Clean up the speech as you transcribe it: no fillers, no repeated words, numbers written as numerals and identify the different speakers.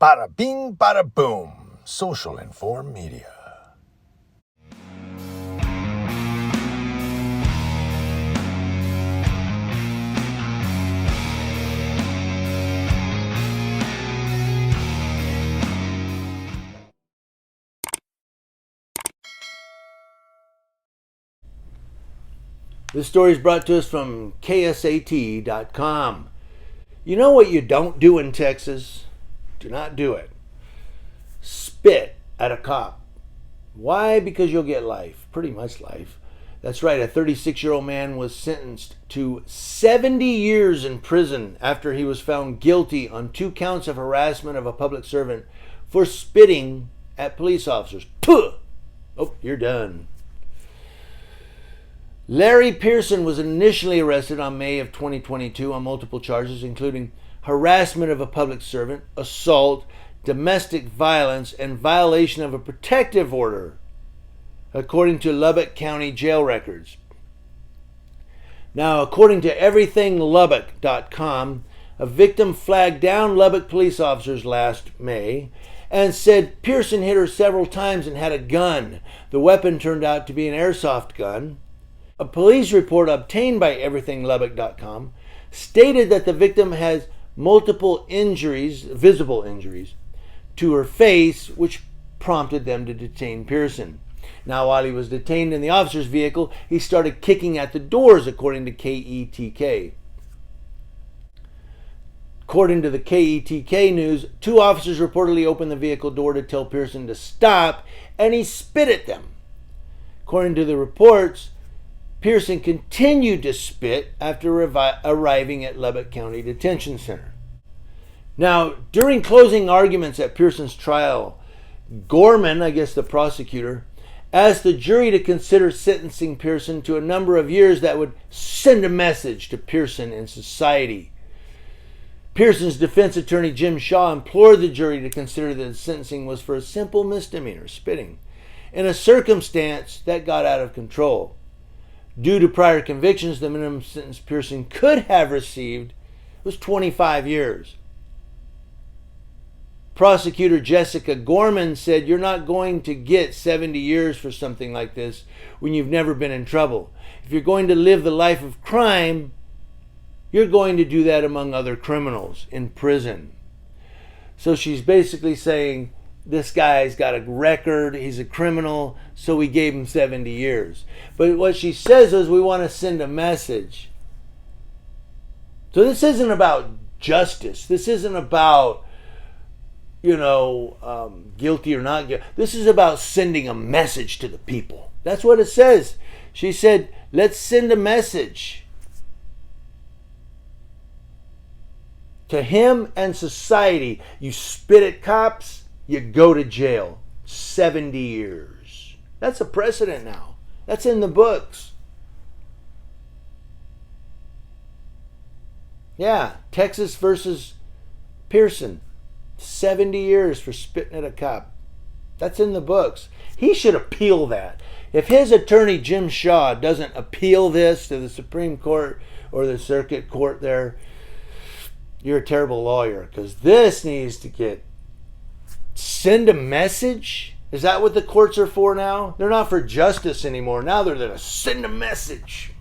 Speaker 1: Bada bing, bada boom. Social Inform Media.
Speaker 2: This story is brought to us from KSAT.com. You know what you don't do in Texas? Do not do it. Spit at a cop. Why? Because you'll get life. Pretty much life. That's right, a 36-year-old man was sentenced to 70 years in prison after he was found guilty on 2 counts of harassment of a public servant for spitting at police officers. Puh! Oh, you're done. Larry Pearson was initially arrested on May of 2022 on multiple charges, including harassment of a public servant, assault, domestic violence, and violation of a protective order, according to Lubbock County jail records. Now, according to everythinglubbock.com, a victim flagged down Lubbock police officers last May and said Pearson hit her several times and had a gun. The weapon turned out to be an airsoft gun. A police report obtained by everythinglubbock.com stated that the victim has multiple injuries, visible injuries, to her face, which prompted them to detain Pearson. Now, while he was detained in the officer's vehicle, he started kicking at the doors, according to KETK. According to the KETK news, 2 officers reportedly opened the vehicle door to tell Pearson to stop, and he spit at them. According to the reports, Pearson continued to spit after arriving at Lubbock County Detention Center. Now, during closing arguments at Pearson's trial, Gorman, I guess the prosecutor, asked the jury to consider sentencing Pearson to a number of years that would send a message to Pearson and society. Pearson's defense attorney, Jim Shaw, implored the jury to consider that the sentencing was for a simple misdemeanor, spitting, in a circumstance that got out of control. Due to prior convictions, the minimum sentence Pearson could have received was 25 years. Prosecutor Jessica Gorman said, "You're not going to get 70 years for something like this when you've never been in trouble. If you're going to live the life of crime, you're going to do that among other criminals in prison." So she's basically saying, this guy's got a record, he's a criminal, so we gave him 70 years. But what she says is we want to send a message. So this isn't about justice. This isn't about, guilty or not guilty. This is about sending a message to the people. That's what it says. She said, let's send a message to him and society. You spit at cops, you go to jail. 70 years. That's a precedent now. That's in the books. Yeah, Texas versus Pearson. 70 years for spitting at a cop. That's in the books. He should appeal that. If his attorney, Jim Shaw, doesn't appeal this to the Supreme Court or the Circuit Court there, you're a terrible lawyer, because this needs to send a message. Is that what the courts are for now? They're not for justice anymore. Now they're there to send a message.